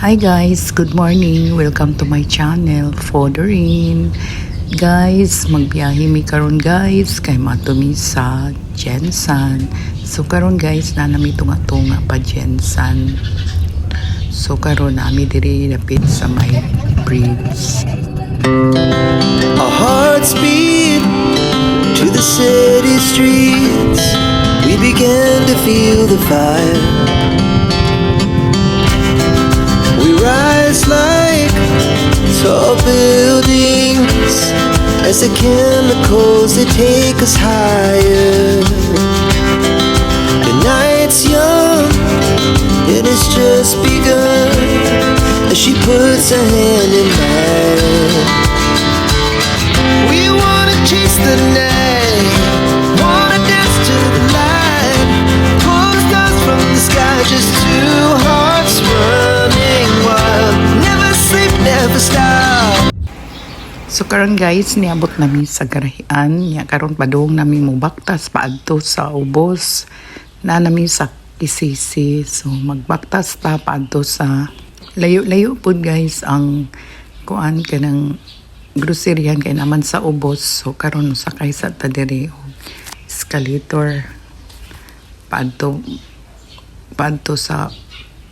Hi guys, good morning. Welcome to my channel, Foderin. Guys, magbiyahe mi karon guys kay matumi sa Jensan. So karon guys, nanami tunga-tunga pa Jensan. So karon nami diri dapit sa may bridge. Our hearts beat to the city streets. We began to feel the fire. We rise like tall buildings as the chemicals that take us higher. The night's young, it has just begun as she puts her hand in mine. We wanna chase the night, wanna dance to the light, pull the stars from the sky, just two hearts running wild, never sleep, never stop. So karon guys, niabot nami sa garahian. Nya karon padung nami mubaktas paadto sa ubos. Na nami sa Kisisi. So magbaktas ta paadto sa layo-layo pud guys ang kuan kanang groceryan kay naman sa ubos. So karon sakay sa ta diri escalator paadto sa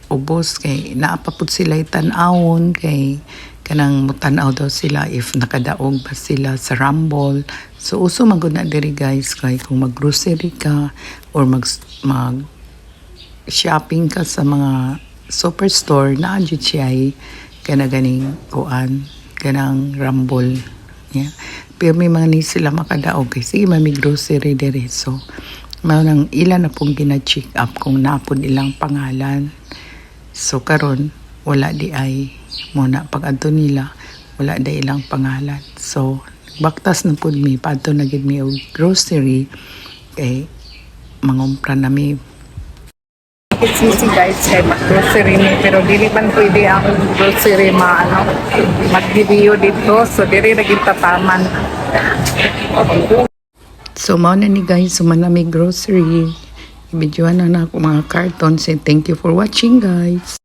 ubos kay naa pa pud sila tan-awon kay kanang mutanaw daw sila if nakadaog ba sila sa Rumble. So uso magud na diri guys kay kung mag-grocery ka or mag shopping ka sa mga superstore na adyo siya kana ganing kuan kanang Rumble. Yeah. Pero may mga ni sila makadaog kay sige may grocery diri. So mao nang ilan na pong gina-check up kung napon ilang pangalan. So karon wala di ay muna pag adto nila wala da ilang pangalan. So baktas na pud mi padto na gid mi og grocery kay mangumpra na mi. It's easy guys kay mag-grocery mi pero dili man pwede ang grocery mag-video dito. So diri ra gid tataman. So mao na ni guys suman na mi grocery. Ibidyohan na ako mga carton. Say thank you for watching guys.